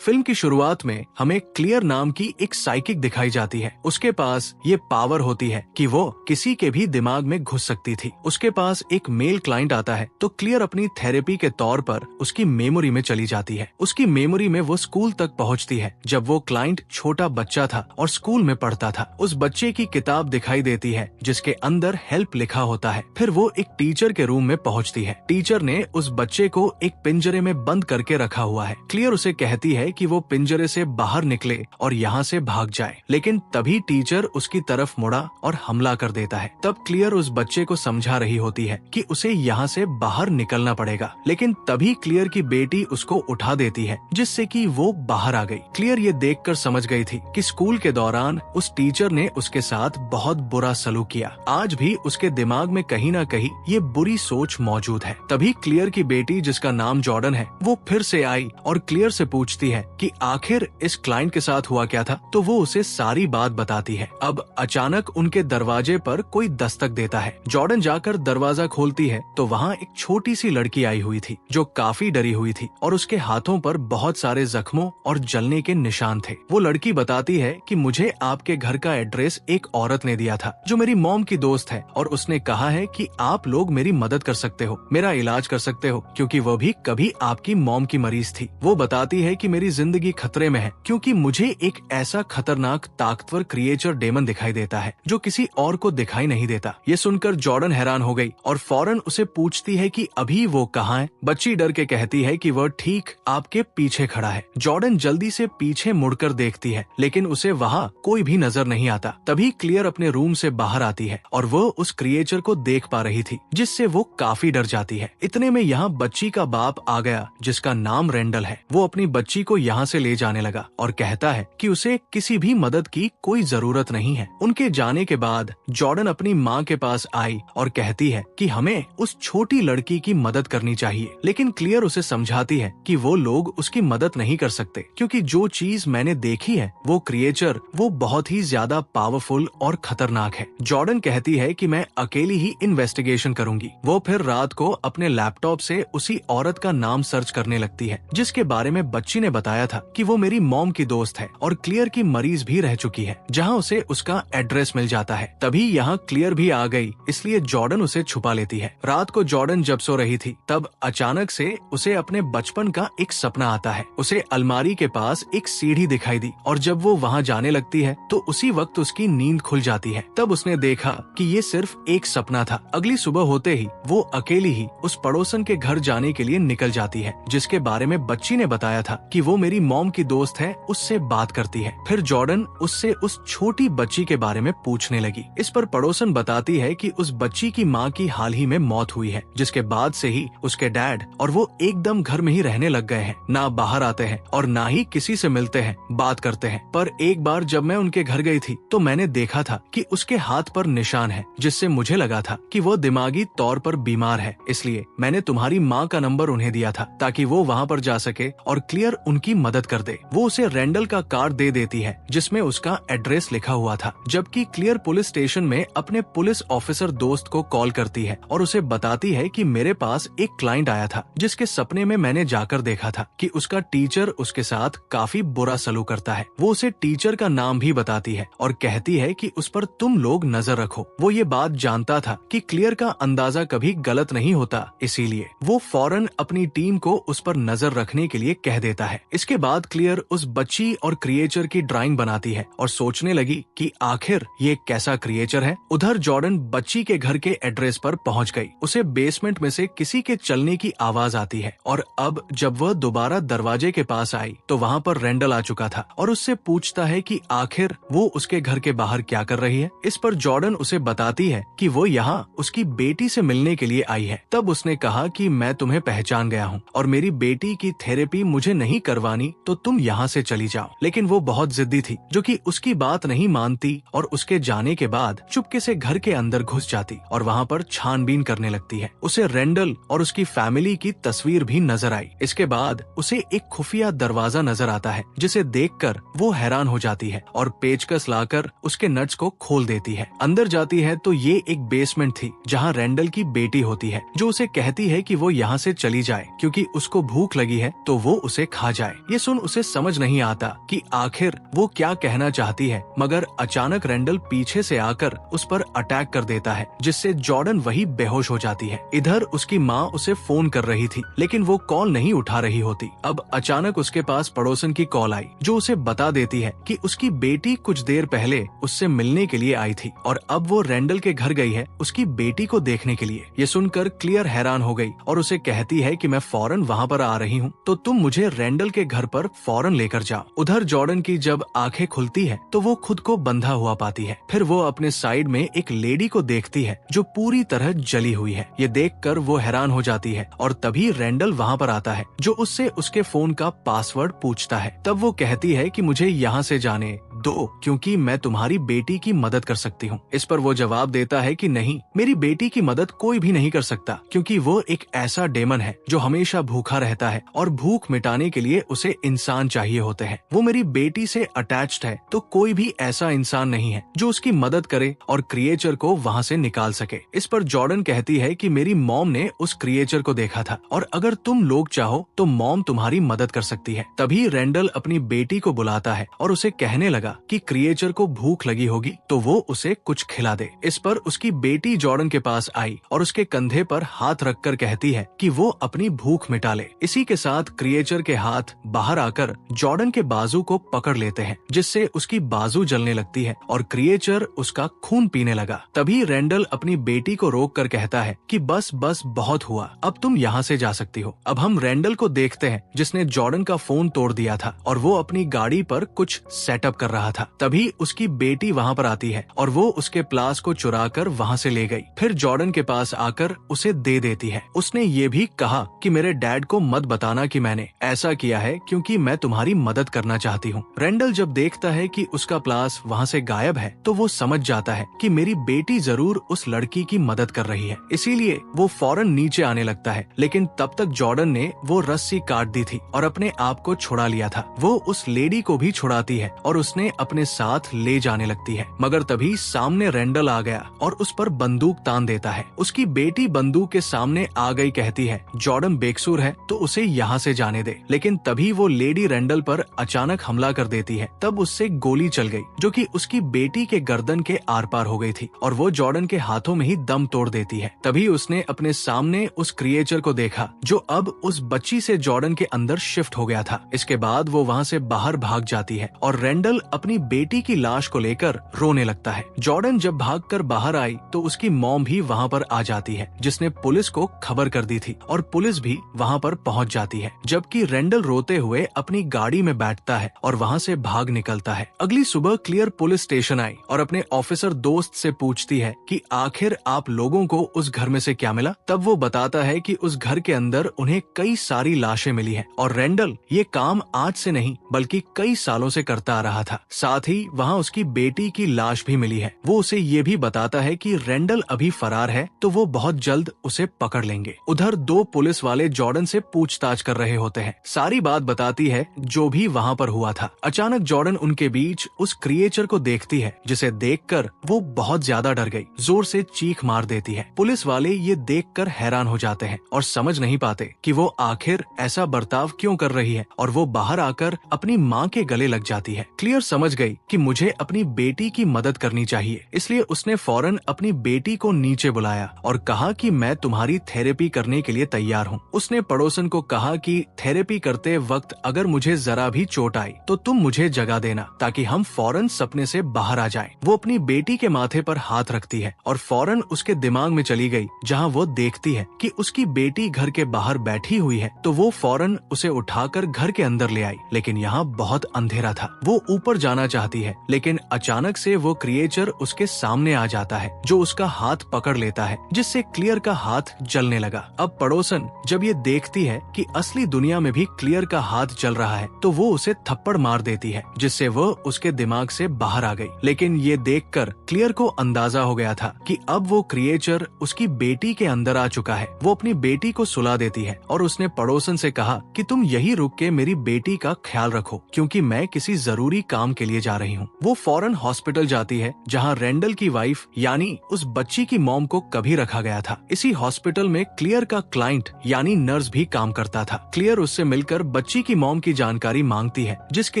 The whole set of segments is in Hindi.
फिल्म की शुरुआत में हमें क्लियर नाम की एक साइकिक दिखाई जाती है। उसके पास ये पावर होती है कि वो किसी के भी दिमाग में घुस सकती थी। उसके पास एक मेल क्लाइंट आता है तो क्लियर अपनी थेरेपी के तौर पर उसकी मेमोरी में चली जाती है। उसकी मेमोरी में वो स्कूल तक पहुंचती है जब वो क्लाइंट छोटा बच्चा था और स्कूल में पढ़ता था। उस बच्चे की किताब दिखाई देती है जिसके अंदर हेल्प लिखा होता है। फिर वो एक टीचर के रूम में पहुंचती है। टीचर ने उस बच्चे को एक पिंजरे में बंद करके रखा हुआ है। क्लियर उसे कहती है कि वो पिंजरे से बाहर निकले और यहाँ से भाग जाए, लेकिन तभी टीचर उसकी तरफ मुड़ा और हमला कर देता है। तब क्लियर उस बच्चे को समझा रही होती है कि उसे यहाँ से बाहर निकलना पड़ेगा, लेकिन तभी क्लियर की बेटी उसको उठा देती है जिससे कि वो बाहर आ गई। क्लियर ये देखकर समझ गई थी कि स्कूल के दौरान उस टीचर ने उसके साथ बहुत बुरा सलूक किया। आज भी उसके दिमाग में कहीं ना कहीं ये बुरी सोच मौजूद है। तभी क्लियर की बेटी, जिसका नाम जॉर्डन है, वो फिर से आई और क्लियर से पूछती है कि आखिर इस क्लाइंट के साथ हुआ क्या था। तो वो उसे सारी बात बताती है। अब अचानक उनके दरवाजे पर कोई दस्तक देता है। जॉर्डन जाकर दरवाजा खोलती है तो वहाँ एक छोटी सी लड़की आई हुई थी जो काफी डरी हुई थी और उसके हाथों पर बहुत सारे जख्मों और जलने के निशान थे। वो लड़की बताती है कि मुझे आपके घर का एड्रेस एक औरत ने दिया था जो मेरी मॉम की दोस्त है, और उसने कहा है कि आप लोग मेरी मदद कर सकते हो, मेरा इलाज कर सकते हो, क्योंकि वो भी कभी आपकी मॉम की मरीज थी। वो बताती है कि मेरी जिंदगी खतरे में है क्योंकि मुझे एक ऐसा खतरनाक ताकतवर क्रिएचर डेमन दिखाई देता है जो किसी और को दिखाई नहीं देता। ये सुनकर जॉर्डन हैरान हो गई और फौरन उसे पूछती है कि अभी वो कहाँ है। बच्ची डर के कहती है कि वह ठीक आपके पीछे खड़ा है। जॉर्डन जल्दी से पीछे मुड़कर देखती है, लेकिन उसे वहाँ कोई भी नजर नहीं आता। तभी क्लियर अपने रूम से बाहर आती है और वो उस क्रिएचर को देख पा रही थी, जिससे वो काफी डर जाती है। इतने में यहाँ बच्ची का बाप आ गया जिसका नाम रेंडल है। वो अपनी बच्ची को यहाँ से ले जाने लगा और कहता है कि उसे किसी भी मदद की कोई जरूरत नहीं है। उनके जाने के बाद जॉर्डन अपनी माँ के पास आई और कहती है कि हमें उस छोटी लड़की की मदद करनी चाहिए, लेकिन क्लियर उसे समझाती है कि वो लोग उसकी मदद नहीं कर सकते क्योंकि जो चीज मैंने देखी है वो क्रिएचर वो बहुत ही ज्यादा पावरफुल और खतरनाक है। जॉर्डन कहती है कि मैं अकेली ही इन्वेस्टिगेशन करूंगी। वो फिर रात को अपने लैपटॉप से उसी औरत का नाम सर्च करने लगती है जिसके बारे में बच्ची ने बताया था कि वो मेरी मॉम की दोस्त है और क्लियर की मरीज भी रह चुकी है, जहां उसे उसका एड्रेस मिल जाता है। तभी यहाँ क्लियर भी आ गई, इसलिए जॉर्डन उसे छुपा लेती है। रात को जॉर्डन जब सो रही थी तब अचानक से उसे अपने बचपन का एक सपना आता है। उसे अलमारी के पास एक सीढ़ी दिखाई दी और जब वो वहाँ जाने लगती है तो उसी वक्त उसकी नींद खुल जाती है। तब उसने देखा कि ये सिर्फ एक सपना था। अगली सुबह होते ही वो अकेली ही उस पड़ोसन के घर जाने के लिए निकल जाती है जिसके बारे में बच्ची ने बताया था कि वो मेरी मॉम की दोस्त है, उससे बात करती है। फिर जॉर्डन उससे उस छोटी बच्ची के बारे में पूछने लगी। इस पर पड़ोसन बताती है कि उस बच्ची की माँ की हाल ही में मौत हुई है, जिसके बाद से ही उसके डैड और वो एकदम घर में ही रहने लग गए हैं, ना बाहर आते हैं और ना ही किसी से मिलते हैं, बात करते हैं। पर एक बार जब मैं उनके घर गई थी तो मैंने देखा था कि उसके हाथ पर निशान है, जिससे मुझे लगा था कि वो दिमागी तौर पर बीमार है। इसलिए मैंने तुम्हारी माँ का नंबर उन्हें दिया था ताकि वो वहाँ पर जा सके और क्लियर उनकी मदद कर दे। वो उसे रेंडल का कार्ड दे देती है जिसमें उसका एड्रेस लिखा हुआ था, जबकि क्लियर पुलिस स्टेशन में अपने पुलिस ऑफिसर दोस्त को कॉल करती है और उसे बताती है कि मेरे पास एक क्लाइंट आया था जिसके सपने में मैंने जाकर देखा था कि उसका टीचर उसके साथ काफी बुरा सलूक करता है। वो उसे टीचर का नाम भी बताती है और कहती है कि उस पर तुम लोग नजर रखो। वो ये बात जानता था कि क्लियर का अंदाजा कभी गलत नहीं होता, इसीलिए वो फौरन अपनी टीम को उस पर नजर रखने के लिए कह देता है। इसके बाद क्लियर उस बच्ची और क्रिएचर की ड्राइंग बनाती है और सोचने लगी कि आखिर ये कैसा क्रिएचर है। उधर जॉर्डन बच्ची के घर के एड्रेस पर पहुंच गई। उसे बेसमेंट में से किसी के चलने की आवाज आती है और अब जब वह दोबारा दरवाजे के पास आई तो वहाँ पर रेंडल आ चुका था और उससे पूछता है कि आखिर वो उसके घर के बाहर क्या कर रही है। इस पर जॉर्डन उसे बताती है कि वो यहाँ उसकी बेटी से मिलने के लिए आई है। तब उसने कहा कि मैं तुम्हें पहचान गया हूँ और मेरी बेटी की थेरेपी मुझे नहीं करवानी तो तुम यहाँ से चली जाओ। लेकिन वो बहुत जिद्दी थी जो कि उसकी बात नहीं मानती और उसके जाने के बाद चुपके से घर के अंदर घुस जाती और वहाँ पर छानबीन करने लगती है। उसे रेंडल और उसकी फैमिली की तस्वीर भी नजर आई। इसके बाद उसे एक खुफिया दरवाजा नजर आता है जिसे देखकर वो हैरान हो जाती है और पेचकस लाकर उसके नट्स को खोल देती है। अंदर जाती है तो ये एक बेसमेंट थी जहाँ रेंडल की बेटी होती है जो उसे कहती है कि वो यहाँ से चली जाए क्योंकि उसको भूख लगी है तो वो उसे खा जाए। जाए। ये सुन उसे समझ नहीं आता कि आखिर वो क्या कहना चाहती है, मगर अचानक रेंडल पीछे से आकर उस पर अटैक कर देता है, जिससे जॉर्डन वही बेहोश हो जाती है। इधर उसकी माँ उसे फोन कर रही थी, लेकिन वो कॉल नहीं उठा रही होती। अब अचानक उसके पास पड़ोसन की कॉल आई, जो उसे बता देती है कि उसकी बेटी कुछ देर पहले उससे मिलने के लिए आई थी और अब वो रेंडल के घर गई है उसकी बेटी को देखने के लिए। ये सुनकर क्लियर हैरान हो गई और उसे कहती है कि मैं फौरन वहाँ पर आ रही हूँ, तो तुम मुझे रेंडल के घर पर फौरन लेकर जाओ। उधर जॉर्डन की जब आंखें खुलती है तो वो खुद को बंधा हुआ पाती है। फिर वो अपने साइड में एक लेडी को देखती है जो पूरी तरह जली हुई है। ये देखकर वो हैरान हो जाती है और तभी रेंडल वहाँ पर आता है, जो उससे उसके फोन का पासवर्ड पूछता है। तब वो कहती है कि मुझे यहाँ से जाने दो, क्योंकि मैं तुम्हारी बेटी की मदद कर सकती हूँ। इस पर वो जवाब देता है कि नहीं, मेरी बेटी की मदद कोई भी नहीं कर सकता, क्योंकि वो एक ऐसा डेमन है जो हमेशा भूखा रहता है और भूख मिटाने के लिए उसे इंसान चाहिए होते हैं। वो मेरी बेटी से अटैच्ड है, तो कोई भी ऐसा इंसान नहीं है जो उसकी मदद करे और क्रिएचर को वहाँ से निकाल सके। इस पर जॉर्डन कहती है कि मेरी मॉम ने उस क्रिएचर को देखा था और अगर तुम लोग चाहो तो मॉम तुम्हारी मदद कर सकती है। तभी रेंडल अपनी बेटी को बुलाता है और उसे कहने लगा कि क्रिएचर को भूख लगी होगी तो वो उसे कुछ खिला दे। इस पर उसकी बेटी जॉर्डन के पास आई और उसके कंधे पर हाथ रखकर कहती है कि वो अपनी भूख मिटा ले। इसी के साथ क्रिएचर के हाथ बाहर आकर जॉर्डन के बाजू को पकड़ लेते हैं, जिससे उसकी बाजू जलने लगती है और क्रिएचर उसका खून पीने लगा। तभी रेंडल अपनी बेटी को रोक कर कहता है कि बस बस बहुत हुआ, अब तुम यहाँ से जा सकती हो। अब हम रेंडल को देखते हैं, जिसने जॉर्डन का फोन तोड़ दिया था और वो अपनी गाड़ी पर कुछ सेटअप कर रहा था। तभी उसकी बेटी वहाँ पर आती है और वो उसके प्लास को चुरा कर वहाँ से ले गई। फिर जॉर्डन के पास आकर उसे दे देती है। उसने ये भी कहा कि मेरे डैड को मत बताना कि मैंने ऐसा किया है, क्योंकि मैं तुम्हारी मदद करना चाहती हूँ। रेंडल जब देखता है कि उसका प्लास वहाँ से गायब है तो वो समझ जाता है कि मेरी बेटी जरूर उस लड़की की मदद कर रही है, इसीलिए वो फौरन नीचे आने लगता है। लेकिन तब तक जॉर्डन ने वो रस्सी काट दी थी और अपने आप को छुड़ा लिया था। वो उस लेडी को भी छुड़ाती है और उसने अपने साथ ले जाने लगती है, मगर तभी सामने रेंडल आ गया और उस पर बंदूक तान देता है। उसकी बेटी बंदूक के सामने आ गई, कहती है जॉर्डन बेकसूर है तो उसे यहाँ से जाने दे। लेकिन तभी वो लेडी रेंडल पर अचानक हमला कर देती है। तब उससे गोली चल गई, जो कि उसकी बेटी के गर्दन के आर पार हो गई थी और वो जॉर्डन के हाथों में ही दम तोड़ देती है। तभी उसने अपने सामने उस क्रिएचर को देखा, जो अब उस बच्ची से जॉर्डन के अंदर शिफ्ट हो गया था। इसके बाद वो वहाँ से बाहर भाग जाती है और रेंडल अपनी बेटी की लाश को लेकर रोने लगता है। जॉर्डन जब भागकर बाहर आई तो उसकी मॉम भी वहाँ पर आ जाती है, जिसने पुलिस को खबर कर दी थी और पुलिस भी वहाँ पर पहुँच जाती है, जबकि रेंडल रोते हुए अपनी गाड़ी में बैठता है और वहाँ से भाग निकलता है। अगली सुबह क्लियर पुलिस स्टेशन आई और अपने ऑफिसर दोस्त से पूछती है कि आखिर आप लोगों को उस घर में से क्या मिला। तब वो बताता है कि उस घर के अंदर उन्हें कई सारी लाशें मिली हैं और रेंडल ये काम आज से नहीं बल्कि कई सालों से करता आ रहा था। साथ ही वहाँ उसकी बेटी की लाश भी मिली है। वो उसे ये भी बताता है कि रेंडल अभी फरार है तो वो बहुत जल्द उसे पकड़ लेंगे। उधर दो पुलिस वाले जॉर्डन से पूछताछ कर रहे होते हैं। सारी बात बताती है जो भी वहाँ पर हुआ था। अचानक जॉर्डन उनके बीच उस क्रिएचर को देखती है, जिसे देखकर वो बहुत ज्यादा डर गई, जोर से चीख मार देती है। पुलिस वाले ये देखकर हैरान हो जाते हैं और समझ नहीं पाते कि वो आखिर ऐसा बर्ताव क्यों कर रही है और वो बाहर आकर अपनी माँ के गले लग जाती है। क्लियर समझ गई कि मुझे अपनी बेटी की मदद करनी चाहिए, इसलिए उसने फौरन अपनी बेटी को नीचे बुलाया और कहा कि मैं तुम्हारी थेरेपी करने के लिए तैयार हूँ। उसने पड़ोसन को कहा कि थेरेपी करते वक्त अगर मुझे जरा भी चोट आई तो तुम मुझे जगा देना, ताकि हम फौरन सपने से बाहर आ जाएं। वो अपनी बेटी के माथे पर हाथ रखती है और फौरन उसके दिमाग में चली गई, जहाँ वो देखती है कि उसकी बेटी घर के बाहर बैठी हुई है। तो वो फौरन उसे उठाकर घर के अंदर ले आई, लेकिन यहाँ बहुत अंधेरा था। वो ऊपर जाना चाहती है, लेकिन अचानक से वो क्रिएचर उसके सामने आ जाता है, जो उसका हाथ पकड़ लेता है, जिससे क्लियर का हाथ जलने लगा। अब पड़ोसन जब ये देखती है कि असली दुनिया में भी क्लियर का हाथ जल रहा है, तो वो उसे थप्पड़ मार देती है, जिससे वो उसके दिमाग से बाहर आ गई। लेकिन ये देखकर क्लियर को अंदाजा हो गया था कि अब वो क्रिएचर उसकी बेटी के अंदर आ चुका है। वो अपनी बेटी को सुला देती है और उसने पड़ोसन से कहा कि तुम यही रुक के मेरी बेटी का ख्याल रखो, क्योंकि मैं किसी जरूरी काम के लिए जा रही हूँ। वो फौरन हॉस्पिटल जाती है जहाँ रेंडल की वाइफ यानी उस बच्ची की मॉम को कभी रखा गया था। इसी हॉस्पिटल में क्लियर का क्लाइंट यानी नर्स भी काम करता था। क्लियर उससे मिलकर बच्ची की मॉम की जानकारी मांगती है, जिसके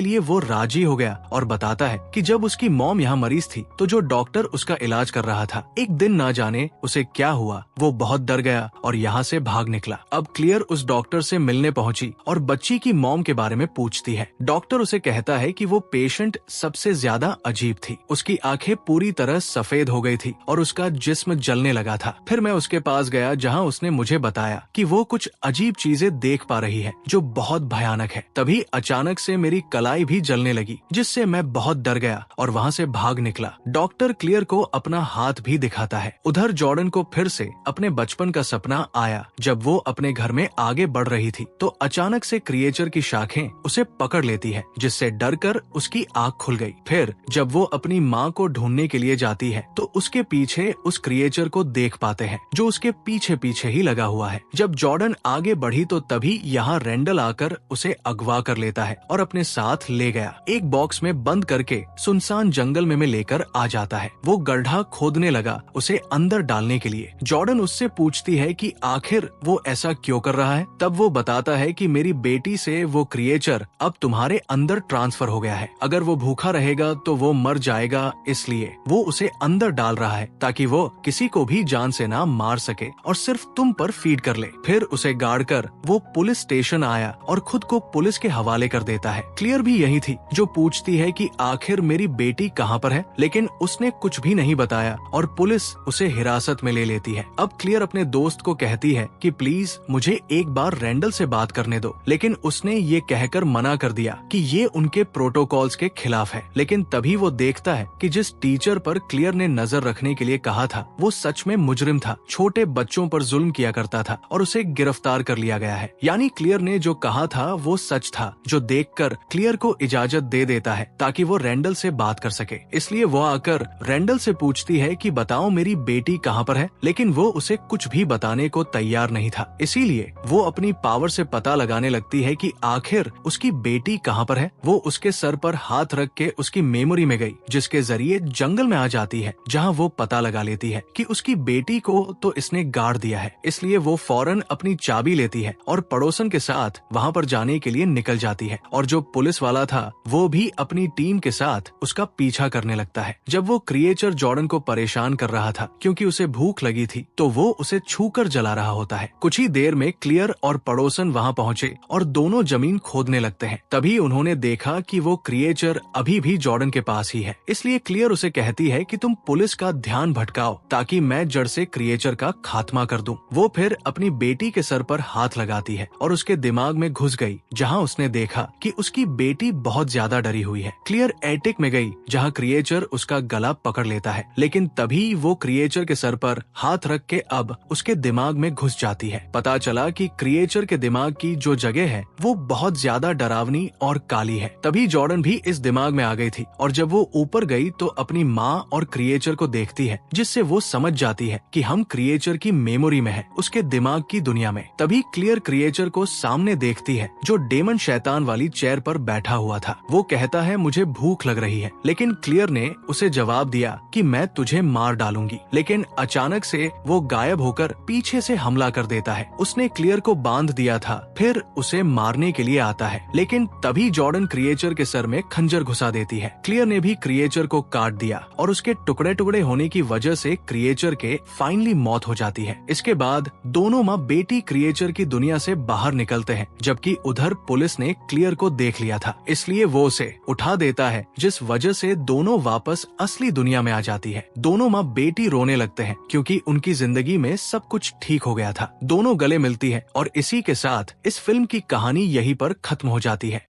लिए वो राजी हो गया और बताता है कि जब उसकी मॉम यहाँ मरीज थी तो जो डॉक्टर उसका इलाज कर रहा था, एक दिन ना जाने उसे क्या हुआ, वो बहुत डर गया और यहाँ से भाग निकला। अब क्लियर उस डॉक्टर से मिलने पहुंची और बच्ची की मॉम के बारे में पूछती है। डॉक्टर उसे कहता है कि वो पेशेंट सबसे ज्यादा अजीब थी। उसकी आंखें पूरी तरह सफेद हो गई थी और उसका जिस्म जलने लगा था। फिर मैं उसके पास गया जहाँ उसने मुझे बताया कि वो कुछ अजीब चीजें देख पा रही है जो बहुत भयानक है। तभी अचानक से मेरी कलाई भी जलने लगी, जिससे मैं बहुत डर गया और वहाँ से भाग निकला। डॉक्टर क्लियर को अपना हाथ भी दिखाता है। उधर जॉर्डन को फिर से अपने बचपन का सपना आया। जब वो अपने घर में आगे बढ़ रही थी तो अचानक से क्रिएचर की शाखें उसे पकड़ लेती है, जिससे डरकर उसकी आंख खुल गई। फिर जब वो अपनी माँ को ढूंढने के लिए जाती है तो उसके पीछे उस क्रिएचर को देख पाते हैं जो उसके पीछे पीछे ही लगा हुआ है। जब जॉर्डन आगे बढ़ी तो तभी यहाँ रेंडल आकर उसे अगवा कर लेता है और अपने साथ ले गया। एक बॉक्स में बंद करके सुनसान जंगल में लेकर आ जाता है। वो गड्ढा खोदने लगा उसे अंदर डालने के लिए। जॉर्डन उससे पूछती है कि आखिर वो ऐसा क्यों कर रहा है। तब वो बताता है कि मेरी बेटी से वो क्रिएचर अब तुम्हारे अंदर ट्रांसफर हो गया है। अगर वो भूखा रहेगा तो वो मर जाएगा, इसलिए वो उसे अंदर डाल रहा है ताकि वो किसी को भी जान से ना मार सके और सिर्फ तुम पर फीड कर ले। फिर उसे गाड़ कर वो पुलिस स्टेशन आया और खुद को पुलिस के हवाले कर देता है। क्लियर भी यही थी जो पूछती है कि आखिर मेरी बेटी कहाँ पर है, लेकिन उसने कुछ भी नहीं बताया और पुलिस उसे हिरासत में ले लेती है। अब क्लियर अपने दोस्त को कहती है कि प्लीज मुझे एक बार रेंडल से बात करने दो, लेकिन उसने ये कहकर मना कर दिया कि ये उनके प्रोटोकॉल्स के खिलाफ है। लेकिन तभी वो देखता है कि जिस टीचर पर क्लियर ने नजर रखने के लिए कहा था वो सच में मुजरिम था, छोटे बच्चों पर जुल्म किया करता था और उसे गिरफ्तार कर लिया गया है। यानी क्लियर ने जो कहा था वो सच था, जो देखकर क्लियर को इजाजत दे देता है ताकि वो रेंडल से बात कर सके। इसलिए वो आकर रेंडल से पूछती है कि बताओ मेरी बेटी कहाँ पर है, लेकिन वो उसे कुछ भी बताने को तैयार नहीं था। इसीलिए वो अपनी पावर से पता लगाने लगती है कि आखिर उसकी बेटी कहाँ पर है। वो उसके सर पर हाथ रख के उसकी मेमोरी में गई, जिसके जरिए जंगल में आ जाती है, जहाँ वो पता लगा लेती है कि उसकी बेटी को तो इसने गाड़ दिया है। इसलिए वो फौरन अपनी चाबी लेती है और पड़ोसन के साथ वहाँ पर जाने के लिए निकल जाती है और जो पुलिस वाला था वो भी अपनी टीम के साथ उसका पीछा करने लगता है। जब वो क्रिएचर जॉर्डन को परेशान कर रहा था क्योंकि उसे भूख लगी थी तो वो उसे छूकर जला रहा होता है। कुछ ही देर में क्लियर और पड़ोसन वहाँ पहुँचे और दोनों जमीन खोदने लगते हैं। तभी उन्होंने देखा कि वो क्रिएचर अभी भी जॉर्डन के पास ही है। इसलिए क्लियर उसे कहती है कि तुम पुलिस का ध्यान भटकाओ ताकि मैं जड़ से क्रिएचर का खात्मा कर दूं। वो फिर अपनी बेटी के सर पर हाथ लगाती है और उसके दिमाग में घुस गई, जहां उसने देखा कि उसकी बेटी बहुत ज्यादा डरी हुई है। क्लियर एटिक में गई जहां क्रिएचर उसका गला पकड़ लेता है, लेकिन तभी वो क्रिएचर के सर पर हाथ रख के अब उसके दिमाग में घुस जाती है। पता चला कि क्रिएचर के दिमाग की जो जगह है वो बहुत ज्यादा डरावनी और काली है। तभी जॉर्डन भी इस दिमाग में आ गई थी और जब वो ऊपर गई तो अपनी माँ और क्रिएचर को देखती है, जिससे वो समझ जाती है कि हम क्रिएचर की मेमोरी में है, उसके दिमाग की दुनिया में। तभी क्लियर क्रिएचर को सामने देखती है जो डेमन शैतान वाली चेयर पर बैठा हुआ था। वो कहता है मुझे भूख लग रही है, लेकिन क्लियर ने उसे जवाब दिया कि मैं तुझे मार डालूंगी। लेकिन अचानक से वो गायब होकर पीछे से हमला कर देता है। उसने क्लियर को बांध दिया था, फिर उसे मारने के लिए आता है, लेकिन तभी जॉर्डन क्रिएचर के सर में खंजर घुसा देती है। क्लियर ने भी क्रिएचर को काट दिया और उसके टुकड़े टुकड़े होने की वजह से क्रिएचर के फाइनली मौत हो जाती है। इसके बाद दोनों माँ बेटी क्रिएचर की दुनिया से बाहर निकलते हैं, जबकि उधर पुलिस ने क्लियर को देख लिया था, इसलिए वो उसे उठा देता है, जिस वजह से दोनों वापस असली दुनिया में आ जाती है। दोनों माँ बेटी रोने लगते हैं क्योंकि उनकी जिंदगी में सब कुछ ठीक हो गया था। दोनों गले मिलती है और इसी के साथ इस फिल्म की कहानी यहीं पर खत्म हो जाती है।